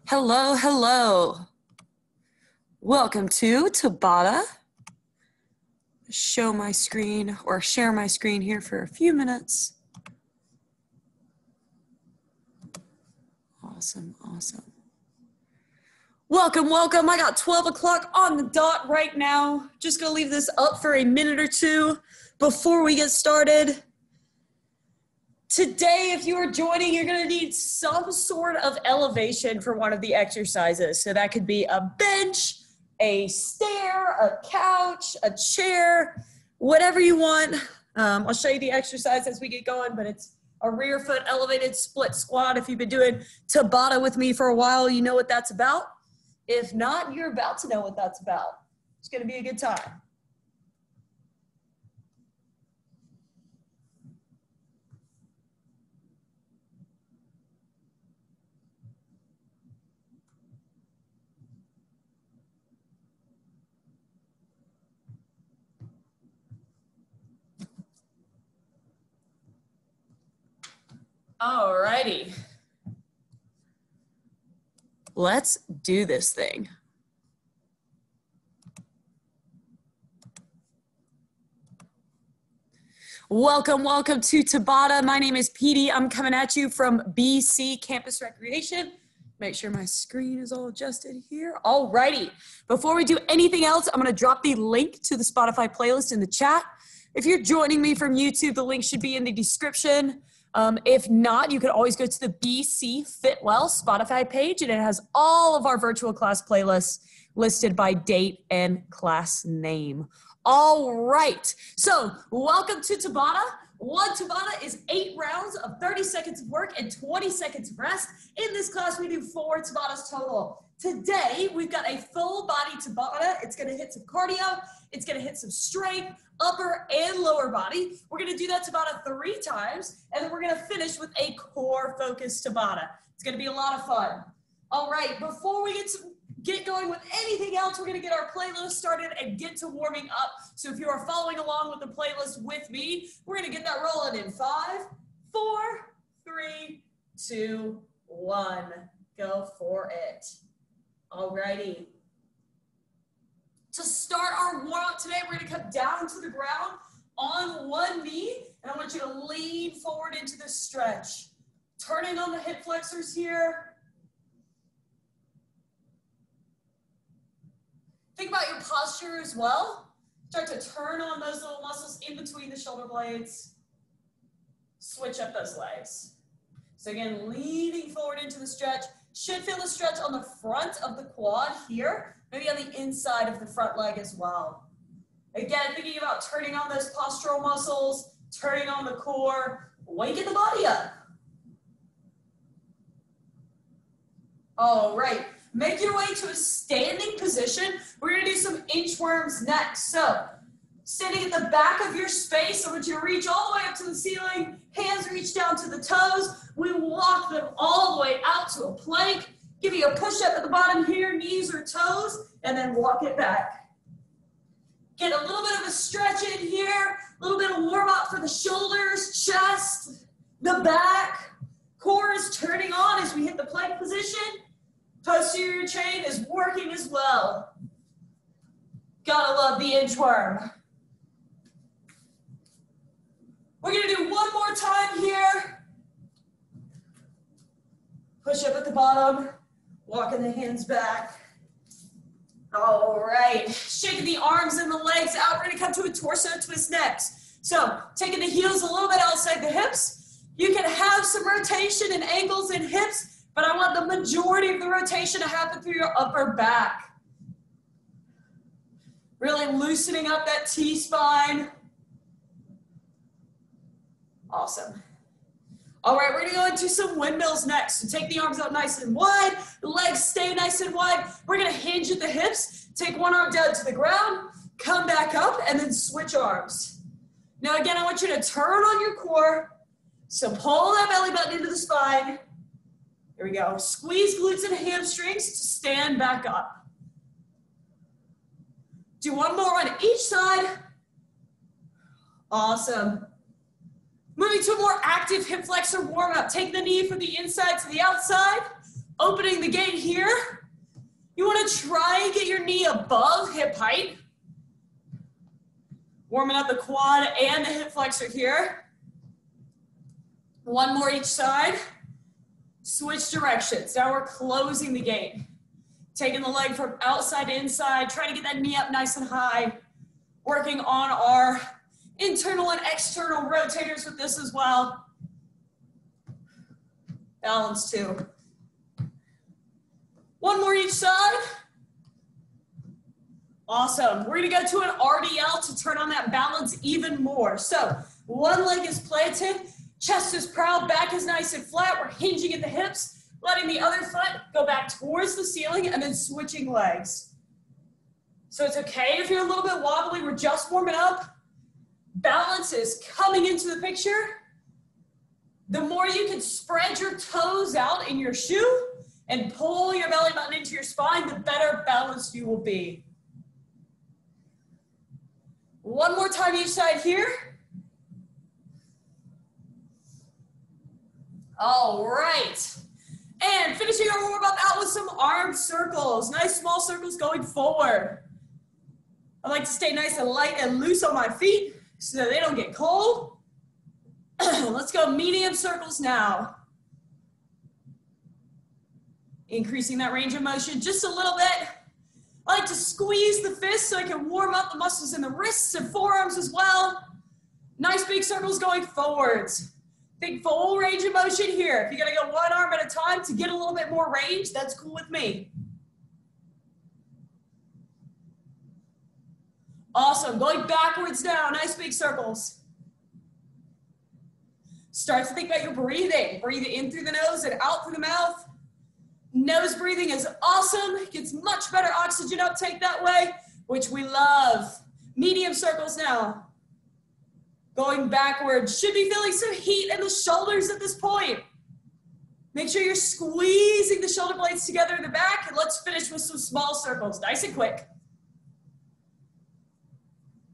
Hello, hello. Welcome to TABATA. Show my screen or share my screen here for a few minutes. Awesome, awesome. Welcome, welcome. I got 12 o'clock on the dot right now. Just gonna leave this up for a minute or two before we get started. Today, if you are joining, you're gonna need some sort of elevation for one of the exercises. So that could be a bench, a stair, a couch, a chair, whatever you want. I'll show you the exercise as we get going, but it's a rear foot elevated split squat. If you've been doing Tabata with me for a while, you know what that's about. If not, you're about to know what that's about. It's gonna be a good time. Alrighty. Let's do this thing. Welcome, welcome to Tabata. My name is Petey. I'm coming at you from BC Campus Recreation. Make sure my screen is all adjusted here. Alrighty. Before we do anything else, I'm gonna drop the link to the Spotify playlist in the chat. If you're joining me from YouTube, the link should be in the description. If not, you could always go to the BC Fitwell Spotify page, and it has all of our virtual class playlists listed by date and class name. All right, so welcome to Tabata. One Tabata is 8 rounds of 30 seconds of work and 20 seconds of rest. In this class, we do 4 Tabatas total. Today, we've got a full body Tabata. It's gonna hit some cardio. It's gonna hit some strength, upper and lower body. We're gonna do that Tabata 3 times, and then we're gonna finish with a core focused Tabata. It's gonna be a lot of fun. All right, before we get going with anything else, we're gonna get our playlist started and get to warming up. So if you are following along with the playlist with me, we're gonna get that rolling in 5, 4, 3, 2, 1. Go for it. Alrighty. To start our warm-up today, we're gonna come down to the ground on one knee, and I want you to lean forward into this stretch. Turning on the hip flexors here. Think about your posture as well. Start to turn on those little muscles in between the shoulder blades. Switch up those legs. So again, leaning forward into the stretch. Should feel the stretch on the front of the quad here, maybe on the inside of the front leg as well. Again, thinking about turning on those postural muscles, turning on the core, waking the body up. All right, make your way to a standing position. We're gonna do some inchworms next. So, standing at the back of your space, I want you to reach all the way up to the ceiling, hands reach down to the toes. We walk them all the way out to a plank. Give you a push-up at the bottom here, knees or toes, and then walk it back. Get a little bit of a stretch in here, a little bit of warm-up for the shoulders, chest, the back. Core is turning on as we hit the plank position. Posterior chain is working as well. Gotta love the inchworm. We're gonna do one more time here. Push up at the bottom, walking the hands back. All right, shaking the arms and the legs out. We're gonna come to a torso twist next. So taking the heels a little bit outside the hips. You can have some rotation in ankles and hips, but I want the majority of the rotation to happen through your upper back. Really loosening up that T-spine. Awesome. All right, we're gonna go into some windmills next. So take the arms out nice and wide, the legs stay nice and wide. We're gonna hinge at the hips, take one arm down to the ground, come back up, and then switch arms. Now again, I want you to turn on your core. So pull that belly button into the spine. Here we go. Squeeze glutes and hamstrings to stand back up. Do one more on each side. Awesome. Moving to a more active hip flexor warm up. Take the knee from the inside to the outside. Opening the gate here. You want to try and get your knee above hip height. Warming up the quad and the hip flexor here. One more each side. Switch directions. Now we're closing the gate. Taking the leg from outside to inside, trying to get that knee up nice and high. Working on our internal and external rotators with this as well. Balance too. One more each side. Awesome. We're gonna go to an RDL to turn on that balance even more. So one leg is planted, chest is proud, back is nice and flat. We're hinging at the hips. Letting the other foot go back towards the ceiling and then switching legs. So it's okay if you're a little bit wobbly, we're just warming up. Balance is coming into the picture. The more you can spread your toes out in your shoe and pull your belly button into your spine, the better balanced you will be. One more time each side here. All right. And finishing our warm-up out with some arm circles. Nice small circles going forward. I like to stay nice and light and loose on my feet so they don't get cold. Let's go medium circles now. Increasing that range of motion just a little bit. I like to squeeze the fists so I can warm up the muscles in the wrists and forearms as well. Nice big circles going forwards. Big full range of motion here. If you're gonna go one arm at a time to get a little bit more range, that's cool with me. Awesome, going backwards now, nice big circles. Start to think about your breathing. Breathe in through the nose and out through the mouth. Nose breathing is awesome. Gets much better oxygen uptake that way, which we love. Medium circles now. Going backwards. Should be feeling some heat in the shoulders at this point. Make sure you're squeezing the shoulder blades together in the back, and let's finish with some small circles, nice and quick.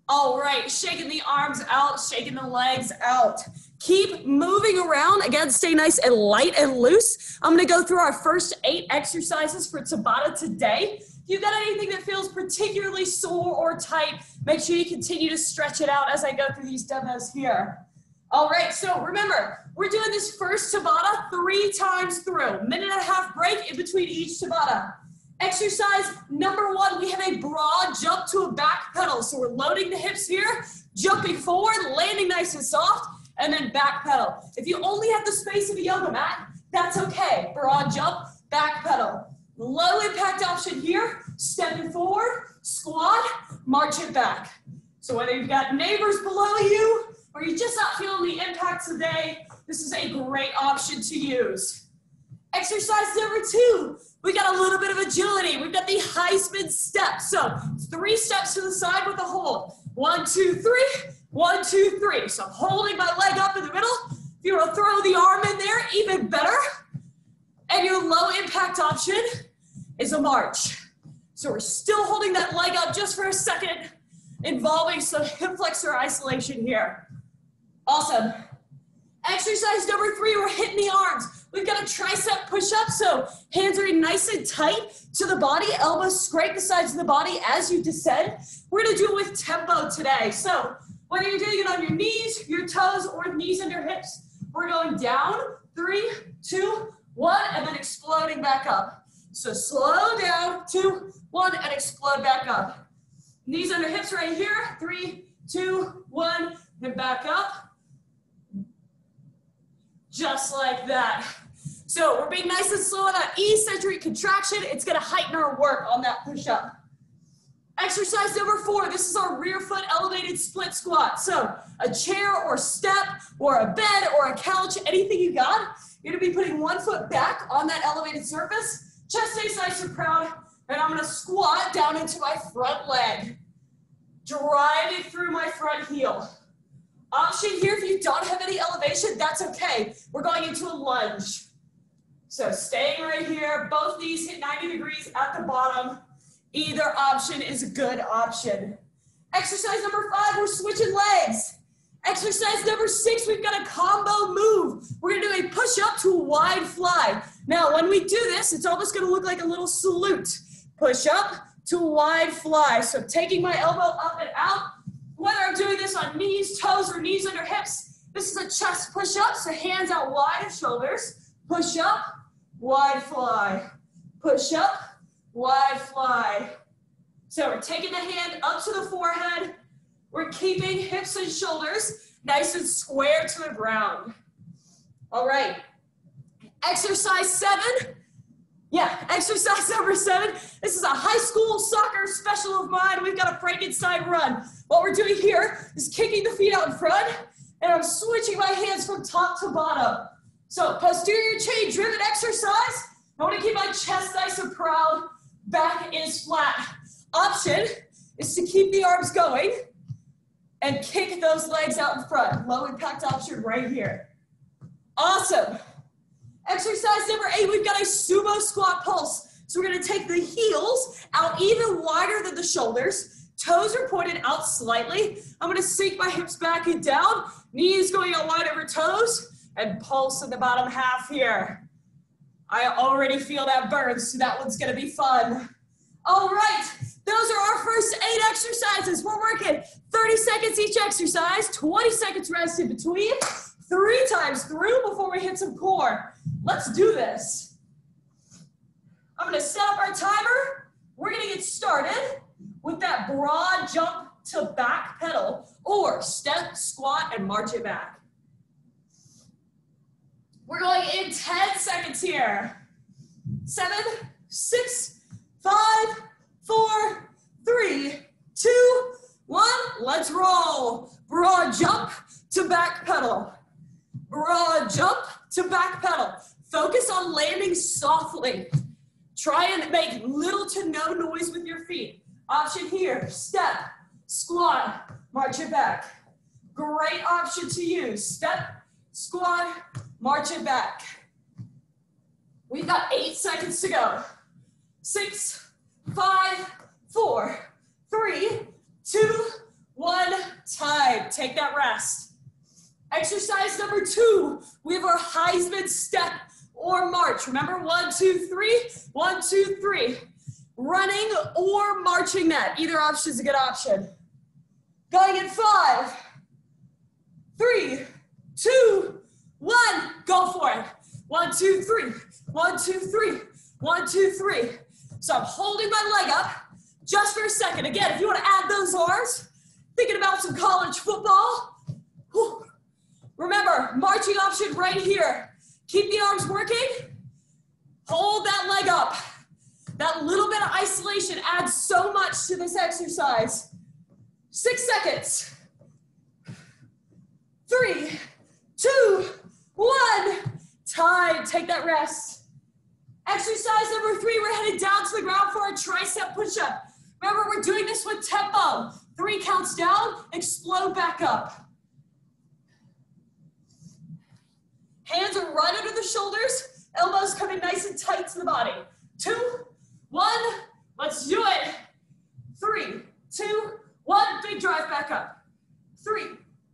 All right, shaking the arms out, shaking the legs out. Keep moving around. Again, stay nice and light and loose. I'm gonna go through our first 8 exercises for Tabata today. If you've got anything that feels particularly sore or tight, make sure you continue to stretch it out as I go through these demos here. All right, so remember, we're doing this first Tabata 3 times through. Minute and a half break in between each Tabata. Exercise number 1, we have a broad jump to a back pedal. So we're loading the hips here, jumping forward, landing nice and soft, and then back pedal. If you only have the space of a yoga mat, that's okay. Broad jump, back pedal. Low impact option here, stepping forward, squat, march it back. So whether you've got neighbors below you or you're just not feeling the impact today, this is a great option to use. Exercise number 2, we got a little bit of agility. We've got the high spin step. So 3 steps to the side with a hold. 1, 2, 3, 1, 2, 3. So I'm holding my leg up in the middle. If you want to throw the arm in there, even better. And your low impact option is a march. So we're still holding that leg up just for a second, involving some hip flexor isolation here. Awesome. Exercise number 3, we're hitting the arms. We've got a tricep push-up, so hands are nice and tight to the body, elbows scrape the sides of the body as you descend. We're gonna do it with tempo today. So whether you're doing it on your knees, your toes, or knees under hips, we're going down, 3, 2, 1, and then exploding back up. So slow down, 2, 1, and explode back up. Knees under hips right here, 3, 2, 1, then back up. Just like that. So we're being nice and slow on that eccentric contraction. It's gonna heighten our work on that push-up. Exercise number 4, this is our rear foot elevated split squat. So a chair or step or a bed or a couch, anything you got, you're gonna be putting one foot back on that elevated surface, chest stays nice and proud, and I'm gonna squat down into my front leg. Drive it through my front heel. Option here, if you don't have any elevation, that's okay. We're going into a lunge. So staying right here, both knees hit 90 degrees at the bottom. Either option is a good option. Exercise number 5, we're switching legs. Exercise number 6, we've got a combo move. We're gonna do a push-up to a wide fly. Now, when we do this, it's almost gonna look like a little salute. Push up to a wide fly. So taking my elbow up and out, whether I'm doing this on knees, toes, or knees under hips, this is a chest push-up, so hands out wide of shoulders. Push up, wide fly. Push up, wide fly. So we're taking the hand up to the forehead. We're keeping hips and shoulders nice and square to the ground. All right. Exercise 7. Yeah, exercise number 7. This is a high school soccer special of mine. We've got a Frankenstein run. What we're doing here is kicking the feet out in front, and I'm switching my hands from top to bottom. So posterior chain driven exercise. I want to keep my chest nice and proud. Back is flat. Option is to keep the arms going and kick those legs out in front. Low impact option right here. Awesome. Exercise number 8, we've got a sumo squat pulse. So we're gonna take the heels out even wider than the shoulders. Toes are pointed out slightly. I'm gonna sink my hips back and down, knees going out wide over toes, and pulse in the bottom half here. I already feel that burn, so that one's gonna be fun. All right, those are our first 8 exercises. We're working 30 seconds each exercise, 20 seconds rest in between, 3 times through before we hit some core. Let's do this. I'm gonna set up our timer. We're gonna get started with that broad jump to back pedal, or step, squat, and march it back. We're going in 10 seconds here. 7, 6, 5, 4, 3, 2, 1. Let's roll. Broad jump to back pedal. Broad jump to back pedal. Focus on landing softly. Try and make little to no noise with your feet. Option here, step, squat, march it back. Great option to use. Step, squat, march it back. We've got 8 seconds to go. 6, 5, 4, 3, 2, 1, time. Take that rest. Exercise number 2, we have our Heisman step or march. Remember, 1, 2, 3, 1, 2, 3. Running or marching that. Either option is a good option. Going in 5, 3, 2, 1. Go for it. 1, 2, 3. 1, 2, 3. 1, 2, 3. So I'm holding my leg up just for a second. Again, if you want to add those arms, thinking about some college football. Whew. Remember, marching option right here. Keep the arms working. Hold that leg up. That little bit of isolation adds so much to this exercise. 6 seconds. 3, 2, 1. Time. Take that rest. Exercise number 3, we're headed down to the ground for a tricep push-up. Remember, we're doing this with tempo. 3 counts down, explode back up. Hands are right under the shoulders, elbows coming nice and tight to the body. 2, 1, let's do it. 3, 2, 1, big drive back up. 3,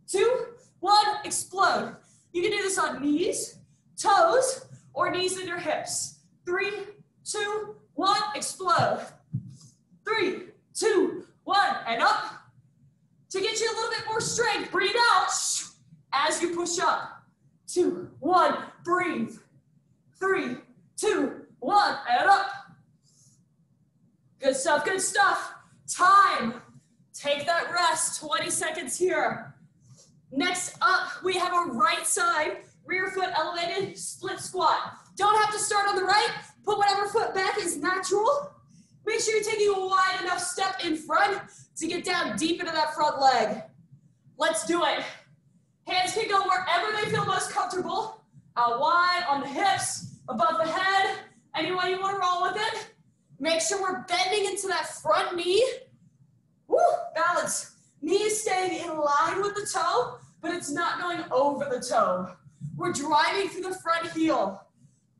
2, 1, explode. You can do this on knees, toes, or knees and your hips. 3, 2, 1, explode. 3, 2, 1, and up. To get you a little bit more strength, breathe out as you push up. 2, 1, breathe. 3, 2, 1, and up. Good stuff, good stuff. Time. Take that rest, 20 seconds here. Next up, we have a right side, rear foot elevated, split squat. Don't have to start on the right, put whatever foot back is natural. Make sure you're taking a wide enough step in front to get down deep into that front leg. Let's do it. Hands can go wherever they feel most comfortable. Out wide, on the hips, above the head, any way you want to roll with it. Make sure we're bending into that front knee. Woo, balance. Knee is staying in line with the toe, but it's not going over the toe. We're driving through the front heel.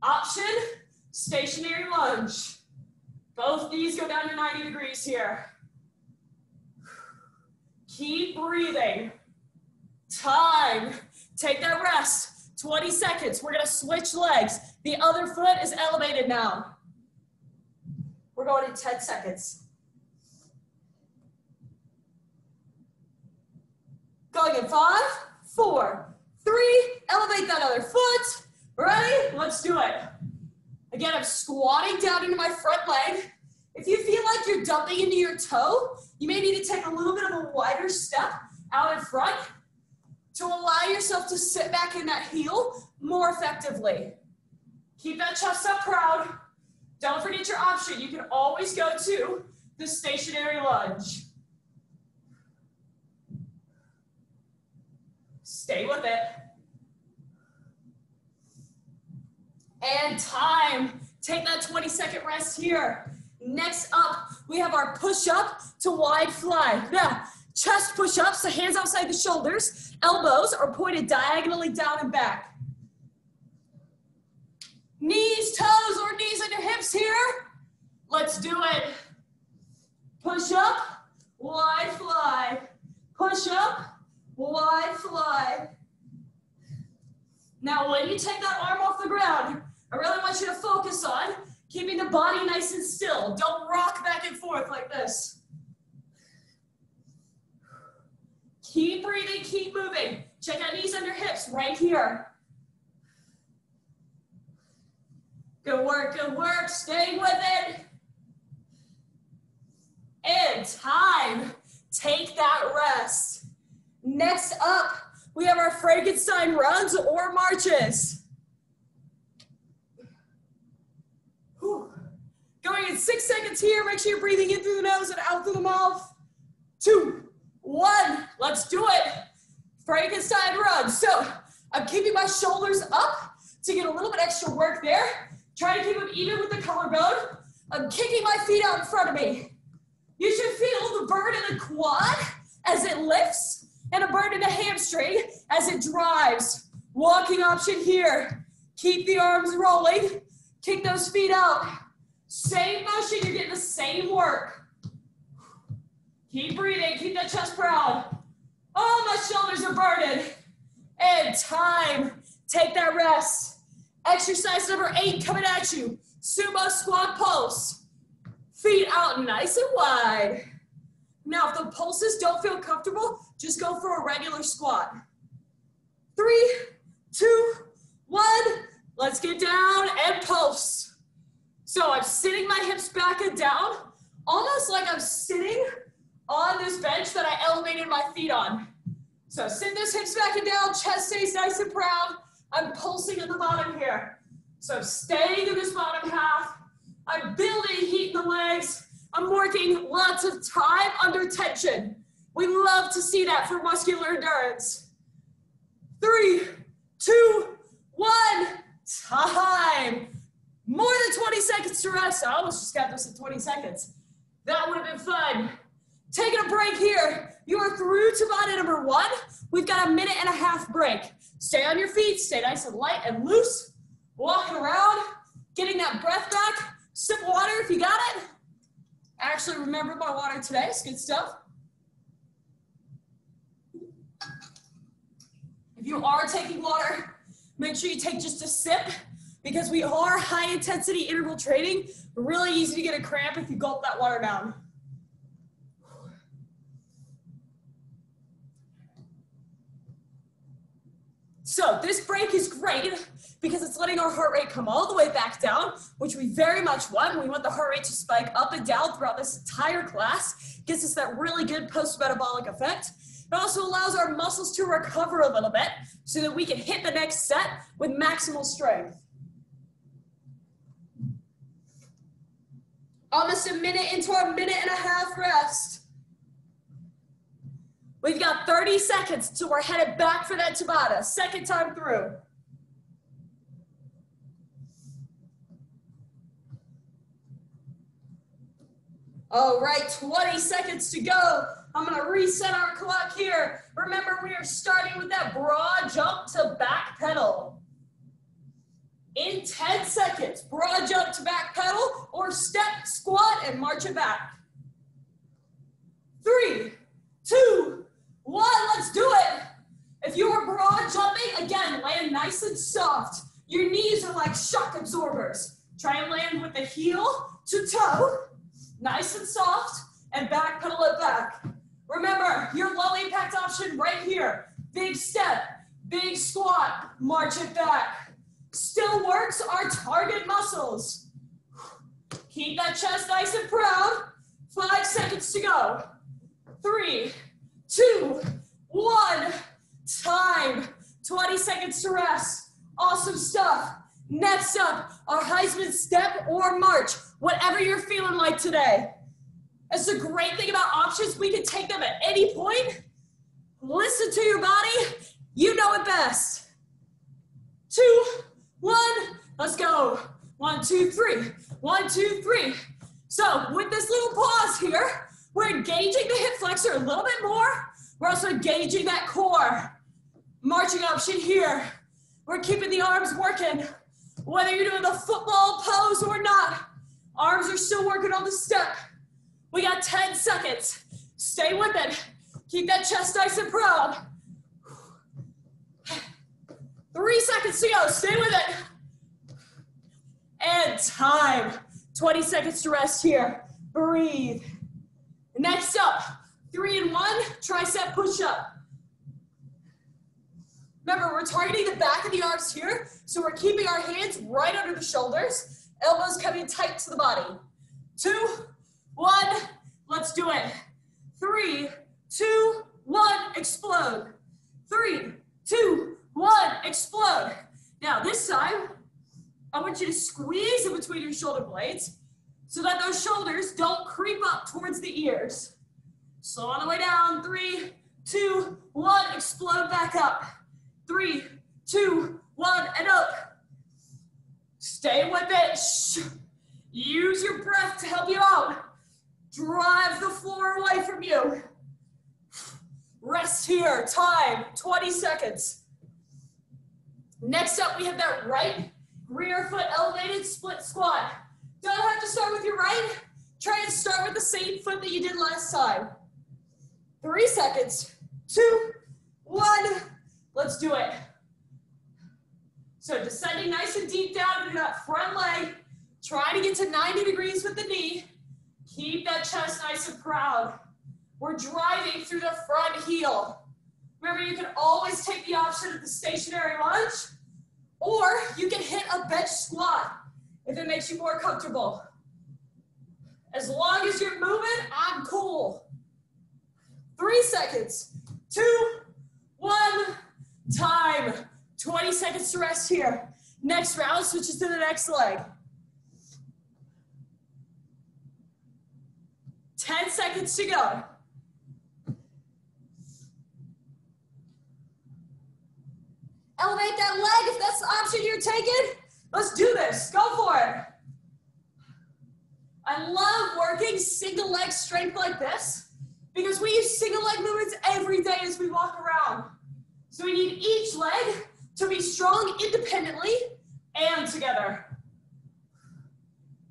Option, stationary lunge. Both knees go down to 90 degrees here. Keep breathing. Time. Take that rest. 20 seconds. We're gonna switch legs. The other foot is elevated now. We're going in 10 seconds. Going in 5, 4, 3, elevate that other foot. Ready? Let's do it. Again, I'm squatting down into my front leg. If you feel like you're dumping into your toe, you may need to take a little bit of a wider step out in front to allow yourself to sit back in that heel more effectively. Keep that chest up proud. Don't forget your option. You can always go to the stationary lunge. Stay with it. And time. Take that 20-second rest here. Next up, we have our push-up to wide fly. Now, chest push-ups, so hands outside the shoulders, elbows are pointed diagonally down and back. Knees, toes, or knees on your hips here. Let's do it. Push up, wide fly. Push up, wide fly. Now, when you take that arm off the ground, I really want you to focus on keeping the body nice and still. Don't rock back and forth like this. Keep breathing, keep moving. Check out knees under hips right here. Good work, stay with it. And time, take that rest. Next up, we have our Frankenstein runs or marches. Whew. Going in 6 seconds here, make sure you're breathing in through the nose and out through the mouth. 2, 1, let's do it. Frankenstein run. So I'm keeping my shoulders up to get a little bit extra work there. Try to keep them even with the collarbone. I'm kicking my feet out in front of me. You should feel the burn in the quad as it lifts and a burn in the hamstring as it drives. Walking option here. Keep the arms rolling. Kick those feet out. Same motion, you're getting the same work. Keep breathing, keep that chest proud. Oh, my shoulders are burning. And time, take that rest. Exercise number 8 coming at you. Sumo squat pulse. Feet out nice and wide. Now, if the pulses don't feel comfortable, just go for a regular squat. 3, 2, 1. Let's get down and pulse. So I'm sitting my hips back and down, almost like I'm sitting on this bench that I elevated my feet on. So sit those hips back and down, chest stays nice and proud. I'm pulsing at the bottom here. So I'm staying in this bottom half. I'm building heat in the legs. I'm working lots of time under tension. We love to see that for muscular endurance. 3, 2, 1, time. More than 20 seconds to rest. I almost just got this in 20 seconds. That would have been fun. Taking a break here. You are through Tabata number 1. We've got a 1.5-minute break. Stay on your feet, stay nice and light and loose. Walking around, getting that breath back. Sip water if you got it. I actually remembered my water today, it's good stuff. If you are taking water, make sure you take just a sip because we are high intensity interval training. Really easy to get a cramp if you gulp that water down. So this break is great because it's letting our heart rate come all the way back down, which we very much want. We want the heart rate to spike up and down throughout this entire class. Gives us that really good post-metabolic effect. It also allows our muscles to recover a little bit so that we can hit the next set with maximal strength. Almost a minute into our 1.5-minute rest. We've got 30 seconds till we're headed back for that Tabata. Second time through. All right, 20 seconds to go. I'm gonna reset our clock here. Remember, we are starting with that broad jump to back pedal. In 10 seconds, broad jump to back pedal or step, squat, and march it back. 3, 2, 1, let's do it. If you are broad jumping, again, land nice and soft. Your knees are like shock absorbers. Try and land with the heel to toe, nice and soft, and back pedal it back. Remember, your low impact option right here. Big step, big squat, march it back. Still works our target muscles. Keep that chest nice and proud. 5 seconds to go. 3, 2, 1. Time. 20 seconds to rest. Awesome stuff. Next up, our Heisman step or march, whatever you're feeling like today. That's the great thing about options. We can take them at any point. Listen to your body. You know it best. 2, 1, let's go. 1, 2, 3. 1, 2, 3. So with this little pause here, we're engaging the hip flexor a little bit more. We're also engaging that core. Marching option here. We're keeping the arms working. Whether you're doing the football pose or not, arms are still working on the step. We got 10 seconds. Stay with it. Keep that chest nice and proud. 3 seconds to go. Stay with it. And time. 20 seconds to rest here. Breathe. Next up, 3 and 1, tricep push-up. Remember, we're targeting the back of the arms here, so we're keeping our hands right under the shoulders, elbows coming tight to the body. 2, 1, let's do it. 3, 2, 1, explode. 3, 2, 1, explode. Now this time, I want you to squeeze in between your shoulder blades so that those shoulders don't creep up towards the ears. Slow on the way down. 3, 2, 1, explode back up. 3, 2, 1, and up. Stay with it. Use your breath to help you out. Drive the floor away from you. Rest here. Time, 20 seconds. Next up, we have that right rear foot elevated split squat. Don't have to start with your right. Try and start with the same foot that you did last time. 3 seconds. 2, 1. Let's do it. So descending nice and deep down into that front leg. Try to get to 90 degrees with the knee. Keep that chest nice and proud. We're driving through the front heel. Remember, you can always take the option of the stationary lunge, or you can hit a bench squat if it makes you more comfortable. As long as you're moving, I'm cool. 3 seconds. 2, 1. Time. 20 seconds to rest here. Next round switches to the next leg. 10 seconds to go. Elevate that leg if that's the option you're taking. Let's do this. Go for it. I love working single leg strength like this because we use single leg movements every day as we walk around. So we need each leg to be strong independently and together.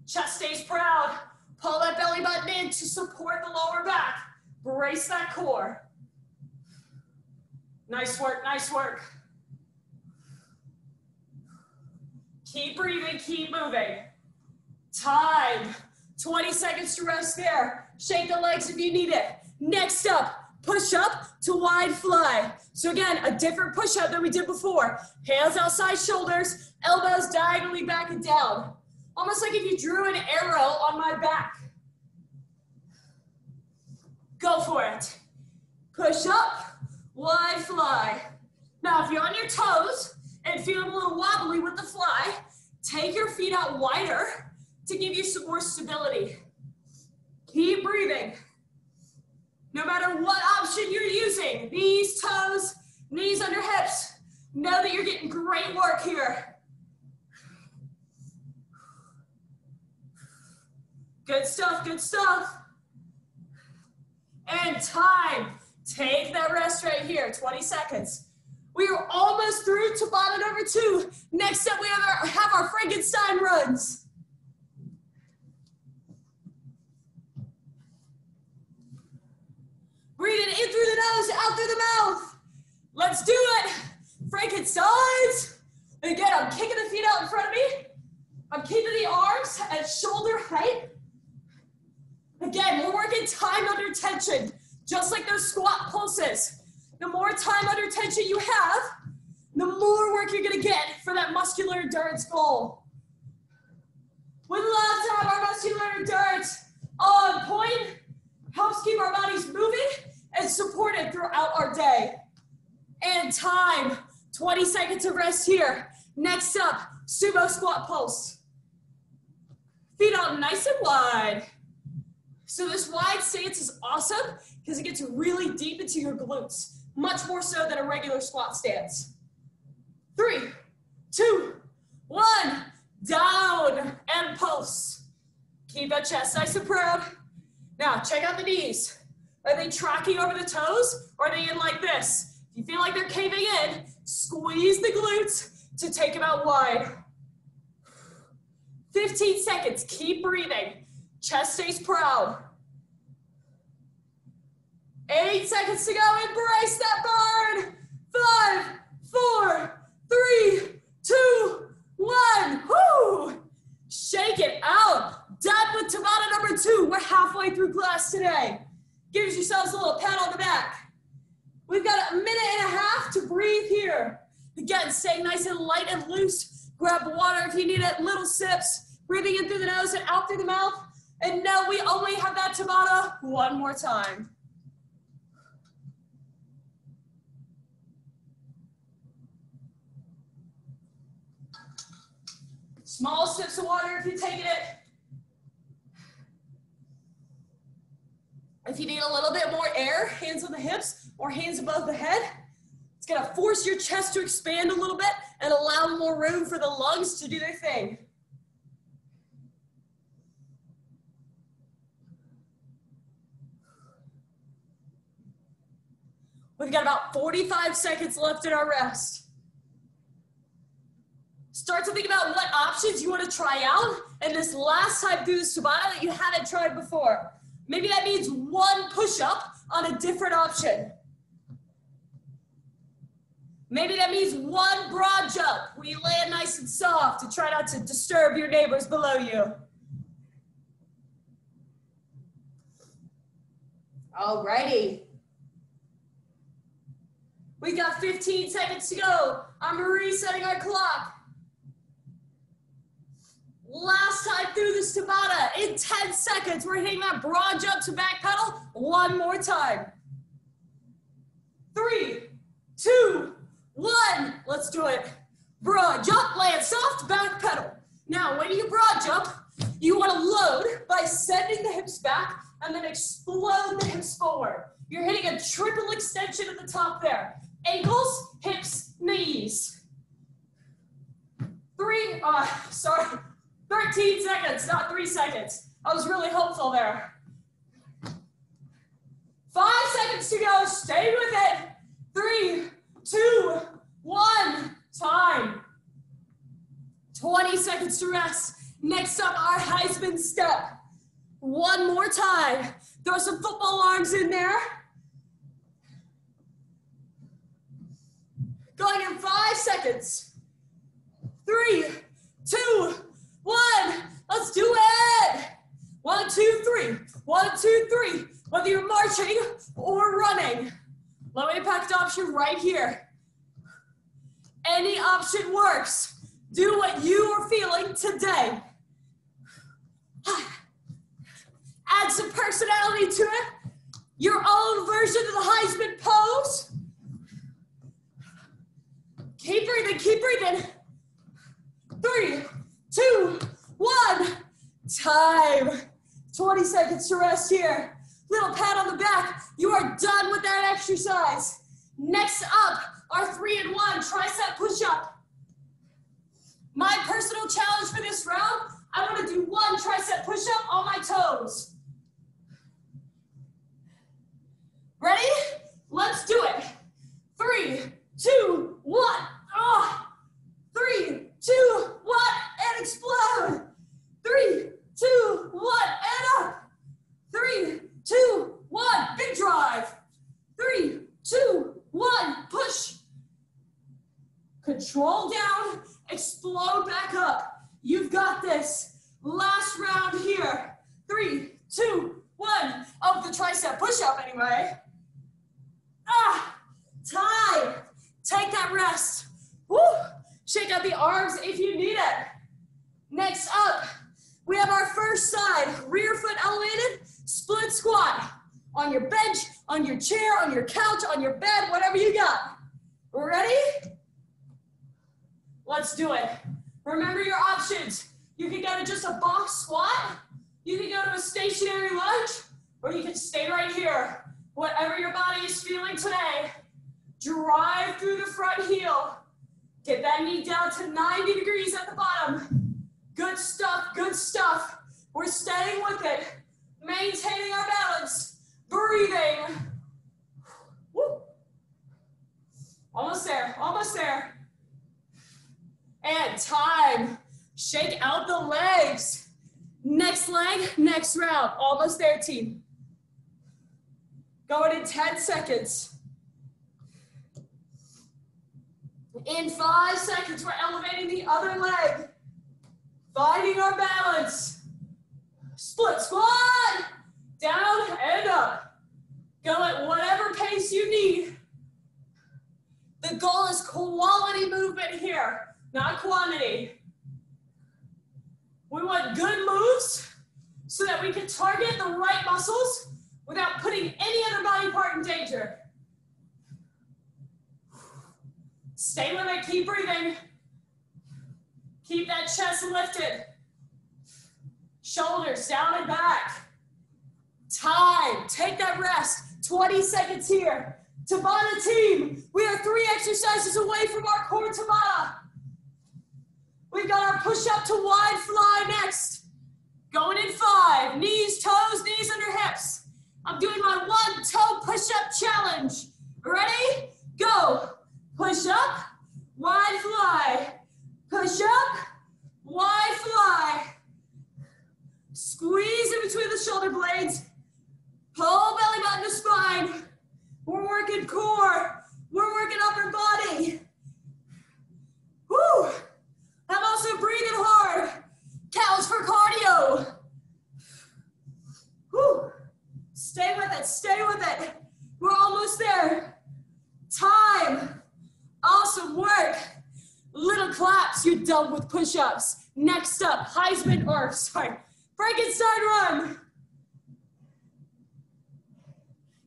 Chest stays proud. Pull that belly button in to support the lower back. Brace that core. Nice work, nice work. Keep breathing, keep moving. Time. 20 seconds to rest there. Shake the legs if you need it. Next up, push up to wide fly. So again, a different push up than we did before. Hands outside shoulders, elbows diagonally back and down. Almost like if you drew an arrow on my back. Go for it. Push up, wide fly. Now, if you're on your toes and feeling a little wobbly with the fly, take your feet out wider to give you some more stability. Keep breathing. No matter what option you're using, knees, toes, knees under hips, know that you're getting great work here. Good stuff, good stuff. And time. Take that rest right here, 20 seconds. We are almost through Tabata number 2. Next up, we have our Frankenstein runs. Breathing in through the nose, out through the mouth. Let's do it. Frankensteins. Again, I'm kicking the feet out in front of me. I'm keeping the arms at shoulder height. Again, we're working time under tension, just like those squat pulses. The more time under tension you have, the more work you're gonna get for that muscular endurance goal. We'd love to have our muscular endurance on point, helps keep our bodies moving and supported throughout our day. And time, 20 seconds of rest here. Next up, sumo squat pulse. Feet out nice and wide. So this wide stance is awesome because it gets really deep into your glutes, much more so than a regular squat stance. 3, 2, 1, down and pulse. Keep that chest nice and proud. Now check out the knees. Are they tracking over the toes or are they in like this? If you feel like they're caving in, squeeze the glutes to take them out wide. 15 seconds, keep breathing. Chest stays proud. 8 seconds to go, embrace that burn. 5, 4, 3, 2, 1. Woo! Shake it out. Done with Tabata number 2. We're halfway through class today. Give yourselves a little pat on the back. We've got a minute and a half to breathe here. Again, staying nice and light and loose. Grab water if you need it, little sips. Breathing in through the nose and out through the mouth. And now we only have that Tabata one more time. Small sips of water if you're taking it. If you need a little bit more air, hands on the hips or hands above the head. It's gonna force your chest to expand a little bit and allow more room for the lungs to do their thing. We've got about 45 seconds left in our rest. Start to think about what options you want to try out and this last time through this Tabata that you haven't tried before. Maybe that means one push-up on a different option. Maybe that means one broad jump where you land nice and soft to try not to disturb your neighbors below you. Alrighty. We got 15 seconds to go. I'm resetting our clock. Last time through this Tabata, in 10 seconds, we're hitting that broad jump to back pedal one more time. 3, 2, 1, let's do it. Broad jump, land soft, back pedal. Now, when you broad jump, you want to load by sending the hips back and then explode the hips forward. You're hitting a triple extension at the top there. Ankles, hips, knees. 13 seconds, not 3 seconds. I was really hopeful there. 5 seconds to go, stay with it. 3, 2, 1, time. 20 seconds to rest. Next up, our Heisman step. One more time. Throw some football arms in there. Going in 5 seconds. 3, 2, 1. Let's do it. 1, 2, 3. 1, 2, 3. Whether you're marching or running. Low impact option right here. Any option works. Do what you are feeling today. Add some personality to it. Your own version of the Heisman pose. Keep breathing, keep breathing. 3, 2, 1. Time. 20 seconds to rest here. Little pat on the back. You are done with that exercise. Next up, our 3 and 1 tricep push-up. My personal challenge for this round, I want to do 1 tricep push-up on my toes. Ready? Let's do it. 3, 2, 1. 3, 2, 1, and explode. 3, 2, 1, and up. 3, 2, 1, big drive. 3, 2, 1, push. this. Last round here. 3, 2, 1. Up the tricep push-up anyway. Time. Take that rest. Woo. Shake out the arms if you need it. Next up, we have our first side, rear foot elevated, split squat. On your bench, on your chair, on your couch, on your bed, whatever you got. Ready? Let's do it. Remember your options. You can go to just a box squat, you can go to a stationary lunge, or you can stay right here. Whatever your body is feeling today. Drive through the front heel. Get that knee down to 90 degrees at the bottom. Good stuff, good stuff. We're staying with it. Maintaining our balance. Breathing. Woo. Almost there, almost there. And time. Shake out the legs. Next leg, next round. Almost there, team. Going in 10 seconds. In 5 seconds, we're elevating the other leg. Finding our balance. Split squat. Down and up. Go at whatever pace you need. The goal is quality movement here, not quantity. We want good moves so that we can target the right muscles without putting any other body part in danger. Stay with it, keep breathing. Keep that chest lifted. Shoulders down and back. Time, take that rest. 20 seconds here. Tabata team, we are 3 exercises away from our core Tabata. We've got our push-up to wide fly next. Going in 5, knees, toes, knees under hips. I'm doing my 1-toe push-up challenge. Ready? Go. Push up, wide fly. Push up, wide fly. Squeeze in between the shoulder blades. Pull belly button to spine. We're working core. We're working upper body. Woo! I'm also breathing hard. Counts for cardio. Woo! Stay with it, stay with it. We're almost there. Time. Awesome work. Little claps, you're done with push-ups. Next up, Frankenstein run.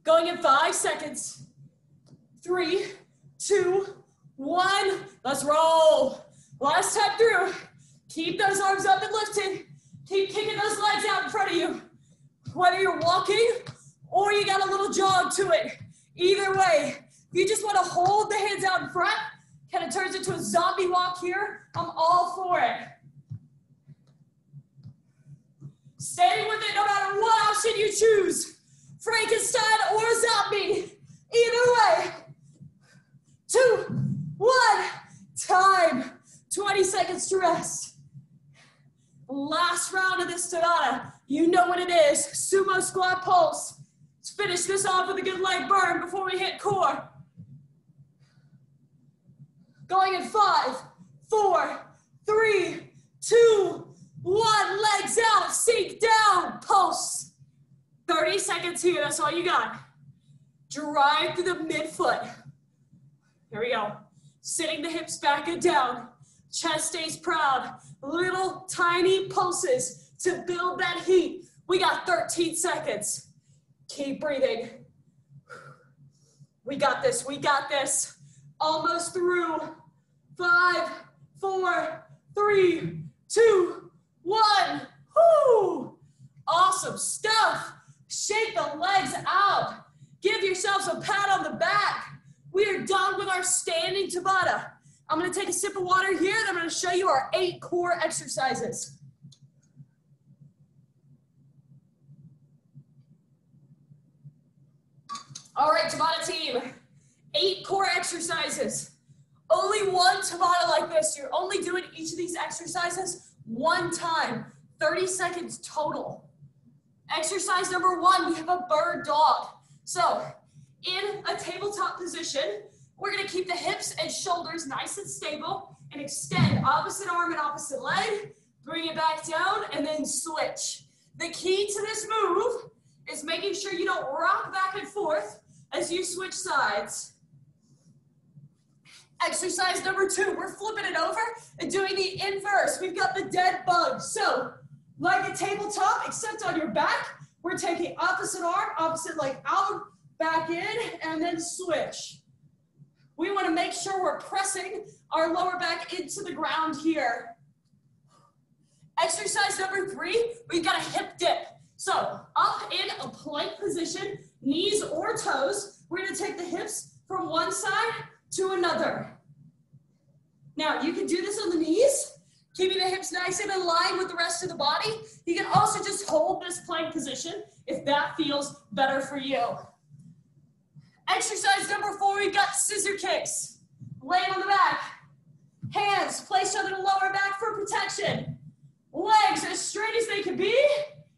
Going in 5 seconds. 3, 2, 1. Let's roll. Last time through. Keep those arms up and lifted. Keep kicking those legs out in front of you. Whether you're walking or you got a little jog to it. Either way, if you just want to hold the hands out in front, kind of turns into a zombie walk here, I'm all for it. Stay with it no matter what option you choose. Frankenstein or zombie. Either way. 2, 1. Time. 20 seconds to rest. Last round of this Tabata. You know what it is. Sumo squat pulse. Let's finish this off with a good leg burn before we hit core. Going in 5, 4, 3, 2, 1. Legs out. Sink down. Pulse. 30 seconds here. That's all you got. Drive through the midfoot. Here we go. Sitting the hips back and down. Chest stays proud. Little tiny pulses to build that heat. We got 13 seconds. Keep breathing. We got this. We got this. Almost through. 5, 4, 3, 2, 1. Whoo! Awesome stuff. Shake the legs out. Give yourselves a pat on the back. We are done with our standing Tabata. I'm going to take a sip of water here, and I'm going to show you our 8 core exercises. All right, Tabata team, 8 core exercises. Only one Tabata like this. You're only doing each of these exercises 1 time, 30 seconds total. Exercise number 1, we have a bird dog. So in a tabletop position, we're gonna keep the hips and shoulders nice and stable and extend opposite arm and opposite leg, bring it back down, and then switch. The key to this move is making sure you don't rock back and forth as you switch sides. Exercise number 2, we're flipping it over and doing the inverse. We've got the dead bug. So, like a tabletop, except on your back, we're taking opposite arm, opposite leg out, back in, and then switch. We want to make sure we're pressing our lower back into the ground here. Exercise number 3, we've got a hip dip. So, up in a plank position, knees or toes, we're going to take the hips from one side to another. Now, you can do this on the knees, keeping the hips nice and in line with the rest of the body. You can also just hold this plank position if that feels better for you. Exercise number 4, we've got scissor kicks. Lay on the back. Hands placed under the lower back for protection. Legs as straight as they can be.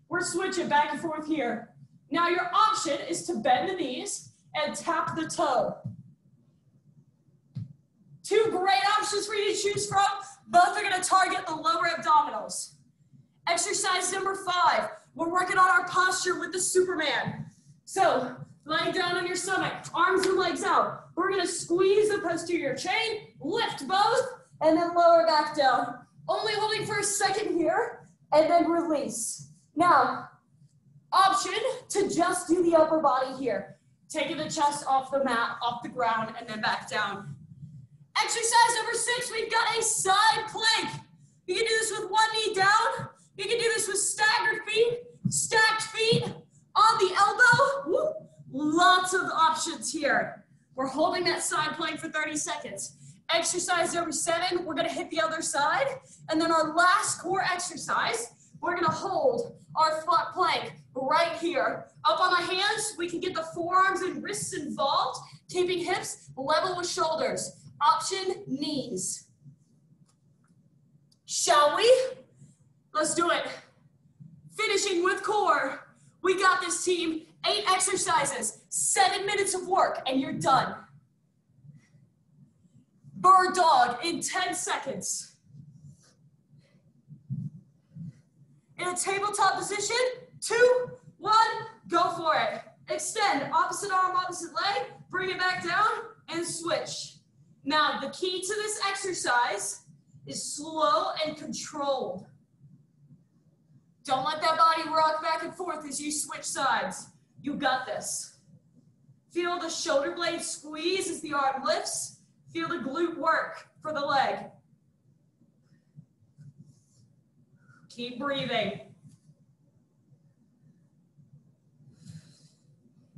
We're switching back and forth here. Now your option is to bend the knees and tap the toe. 2 great options for you to choose from. Both are going to target the lower abdominals. Exercise number 5, we're working on our posture with the Superman. So, laying down on your stomach, arms and legs out. We're going to squeeze the posterior chain, lift both, and then lower back down. Only holding for a second here, and then release. Now, option to just do the upper body here. Taking the chest off the mat, off the ground, and then back down. Exercise number 6, we've got a side plank. You can do this with one knee down. You can do this with staggered feet, stacked feet, on the elbow. Woo. Lots of options here. We're holding that side plank for 30 seconds. Exercise number 7, we're going to hit the other side. And then our last core exercise, we're going to hold our flat plank right here. Up on the hands, we can get the forearms and wrists involved, keeping hips level with shoulders. Option, knees. Shall we? Let's do it. Finishing with core. We got this, team. 8 exercises, 7 minutes of work, and you're done. Bird dog in 10 seconds. In a tabletop position, 2, 1, go for it. Extend, opposite arm, opposite leg, bring it back down, and switch. Now, the key to this exercise is slow and controlled. Don't let that body rock back and forth as you switch sides. You got this. Feel the shoulder blade squeeze as the arm lifts. Feel the glute work for the leg. Keep breathing.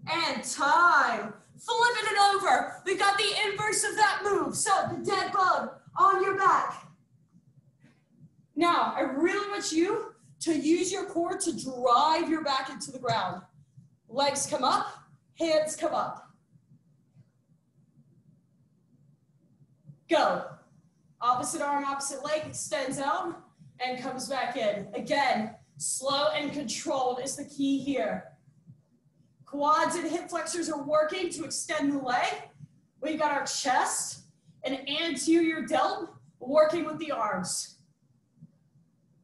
And time. Flipping it over. We've got the inverse of that move. So the dead bug on your back. Now, I really want you to use your core to drive your back into the ground. Legs come up, hands come up. Go. Opposite arm, opposite leg extends out and comes back in. Again, slow and controlled is the key here. Quads and hip flexors are working to extend the leg. We've got our chest and anterior delt working with the arms.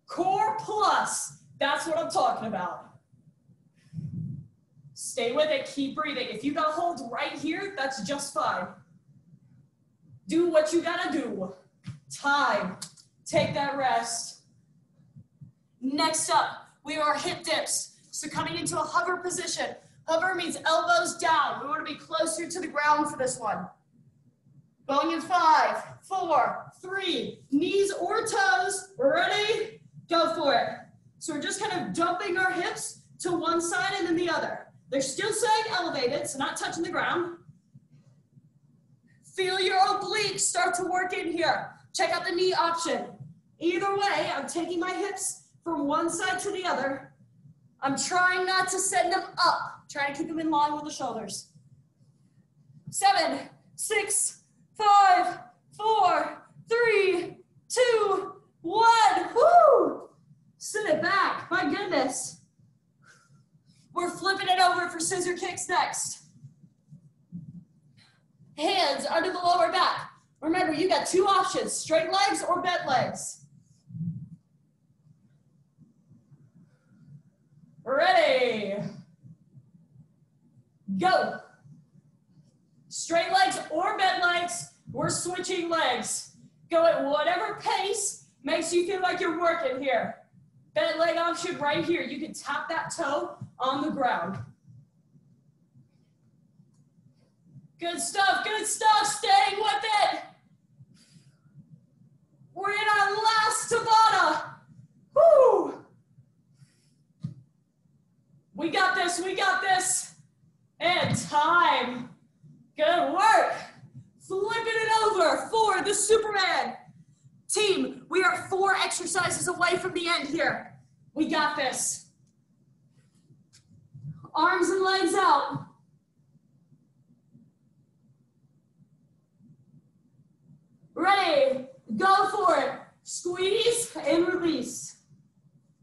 Core plus, that's what I'm talking about. Stay with it, keep breathing. If you got holds right here, that's just fine. Do what you gotta do. Time, take that rest. Next up, we are hip dips. So coming into a hover position. Hover means elbows down. We wanna be closer to the ground for this one. Going in 5, 4, 3, knees or toes, ready? Go for it. So we're just kind of dumping our hips to one side and then the other. They're still staying elevated, so not touching the ground. Feel your obliques start to work in here. Check out the knee option. Either way, I'm taking my hips from one side to the other. I'm trying not to send them up. Try to keep them in line with the shoulders. 7, 6, 5, 4, 3, 2, 1. Woo! Sit it back. My goodness. We're flipping it over for scissor kicks next. Hands under the lower back. Remember, you got 2 options, straight legs or bent legs. Go. Straight legs or bent legs, we're switching legs. Go at whatever pace makes you feel like you're working here. Bent leg option right here. You can tap that toe on the ground. Good stuff, staying with it. We're in our last Tabata. Woo! We got this. And time. Good work. Flipping it over for the Superman. Team, we are 4 exercises away from the end here. We got this. Arms and legs out. Ready, go for it. Squeeze and release.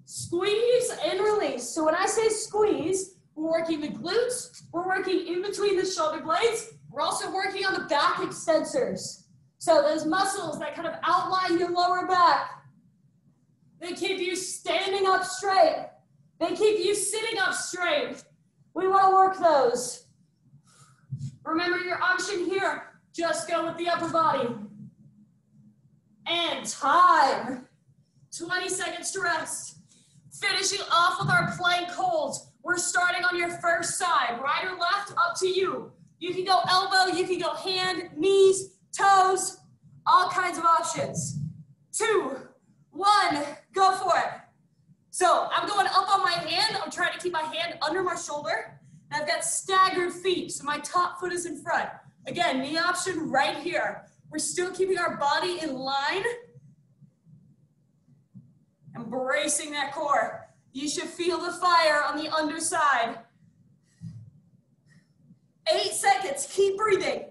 Squeeze and release. So when I say squeeze, we're working the glutes, we're working in between the shoulder blades, we're also working on the back extensors. So those muscles that kind of outline your lower back, they keep you standing up straight. They keep you sitting up straight. We want to work those. Remember your option here, just go with the upper body. And time. 20 seconds to rest. Finishing off with our plank holds. We're starting on your first side, right or left, up to you. You can go elbow, you can go hand, knees, toes, all kinds of options. 2, 1, go for it. So I'm going up on my hand. I'm trying to keep my hand under my shoulder. And I've got staggered feet, so my top foot is in front. Again, knee option right here. We're still keeping our body in line. Embracing that core. You should feel the fire on the underside. 8 seconds, keep breathing.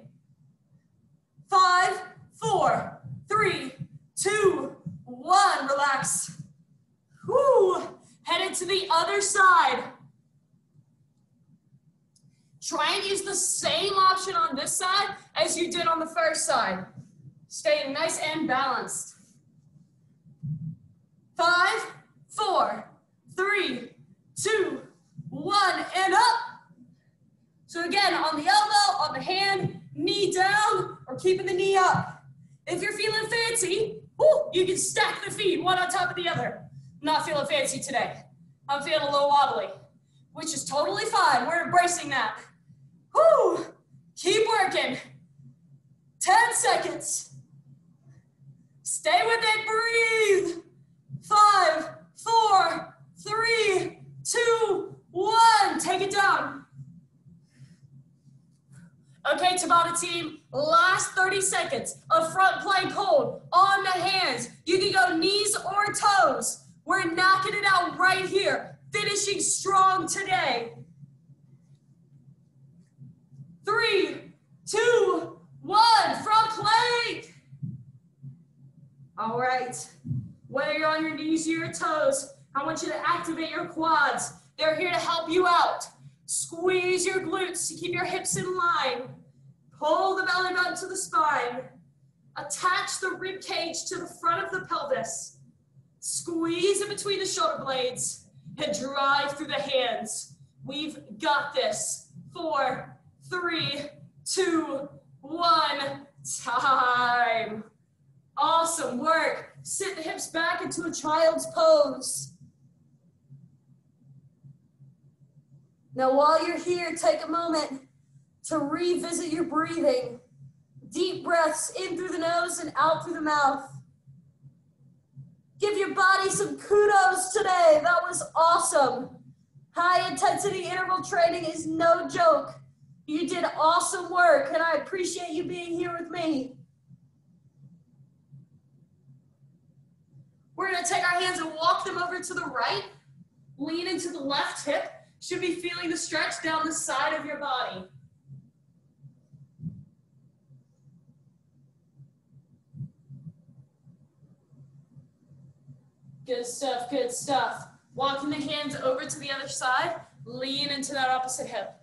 5, 4, 3, 2, 1, relax. Woo, headed to the other side. Try and use the same option on this side as you did on the first side. Staying nice and balanced. 5, 4, 3, 2, 1, and up. So again, on the elbow, on the hand, knee down, or keeping the knee up. If you're feeling fancy, you can stack the feet one on top of the other. I'm not feeling fancy today. I'm feeling a little wobbly, which is totally fine. We're embracing that. Woo! Keep working. 10 seconds. Stay with it, breathe. 5, 4, 3, 2, 1. Take it down. Okay, Tabata team, last 30 seconds of front plank hold on the hands. You can go knees or toes. We're knocking it out right here. Finishing strong today. 3, 2, 1, front plank. All right, whether you're on your knees or your toes, I want you to activate your quads. They're here to help you out. Squeeze your glutes to keep your hips in line. Pull the belly button to the spine. Attach the rib cage to the front of the pelvis. Squeeze in between the shoulder blades and drive through the hands. We've got this. 4, 3, 2, 1, time. Awesome work. Sit the hips back into a child's pose. Now while you're here, take a moment to revisit your breathing. Deep breaths in through the nose and out through the mouth. Give your body some kudos today. That was awesome. High intensity interval training is no joke. You did awesome work, and I appreciate you being here with me. We're gonna take our hands and walk them over to the right. Lean into the left hip. Should be feeling the stretch down the side of your body. Good stuff, good stuff. Walking the hands over to the other side. Lean into that opposite hip.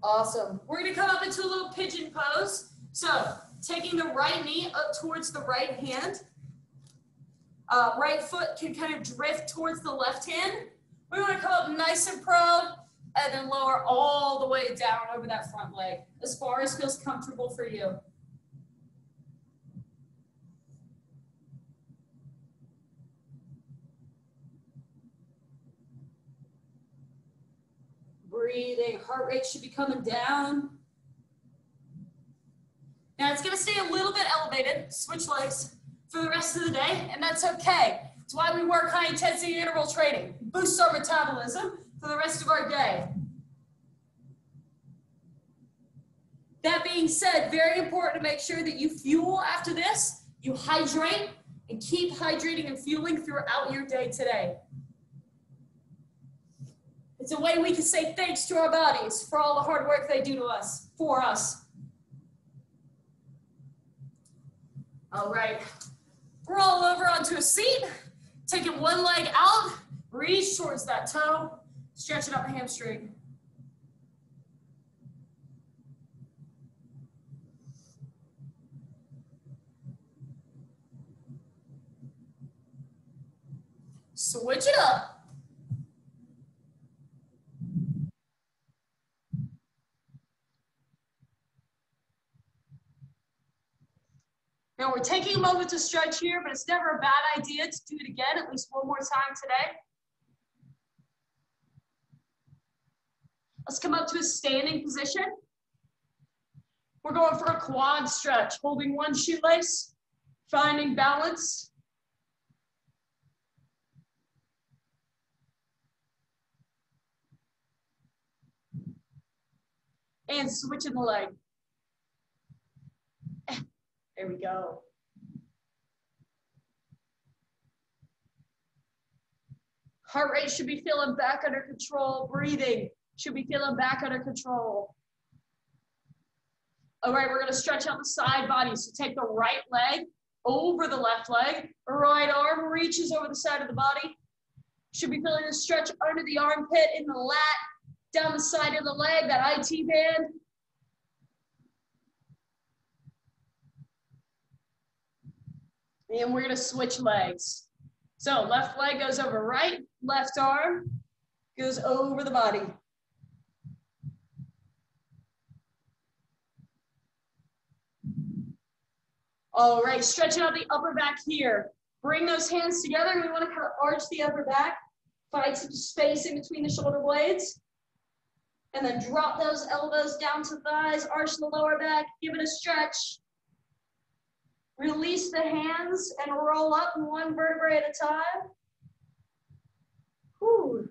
Awesome. We're gonna come up into a little pigeon pose. So taking the right knee up towards the right hand, Right foot can kind of drift towards the left hand. We want to come up nice and proud and then lower all the way down over that front leg as far as feels comfortable for you. Breathing, heart rate should be coming down. Now it's gonna stay a little bit elevated, switch legs for the rest of the day, and that's okay. It's why we work high intensity interval training, boosts our metabolism for the rest of our day. That being said, very important to make sure that you fuel after this, you hydrate, and keep hydrating and fueling throughout your day today. It's a way we can say thanks to our bodies for all the hard work they do to us, for us. All right, roll over onto a seat, taking one leg out, reach towards that toe, stretch it up the hamstring. Switch it up. Now we're taking a moment to stretch here, but it's never a bad idea to do it again at least one more time today. Let's come up to a standing position. We're going for a quad stretch, holding one shoelace, finding balance. And switching the leg. There we go. Heart rate should be feeling back under control. Breathing should be feeling back under control. All right, we're gonna stretch out the side body. So take the right leg over the left leg. Right arm reaches over the side of the body. Should be feeling a stretch under the armpit, in the lat, down the side of the leg, that IT band. And we're gonna switch legs. So left leg goes over right, left arm goes over the body. All right, stretching out the upper back here. Bring those hands together. We wanna kind of arch the upper back, find some space in between the shoulder blades. And then drop those elbows down to thighs, arch the lower back, give it a stretch. Release the hands and roll up one vertebrae at a time. Whew.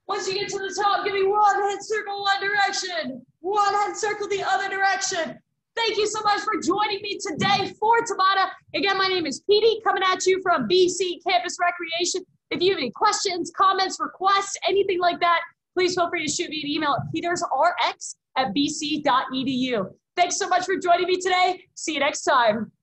Once you get to the top, give me one head circle one direction, one head circle the other direction. Thank you so much for joining me today for Tabata. Again, my name is Petey, coming at you from BC Campus Recreation. If you have any questions, comments, requests, anything like that, please feel free to shoot me an email at petersrx@bc.edu. Thanks so much for joining me today. See you next time.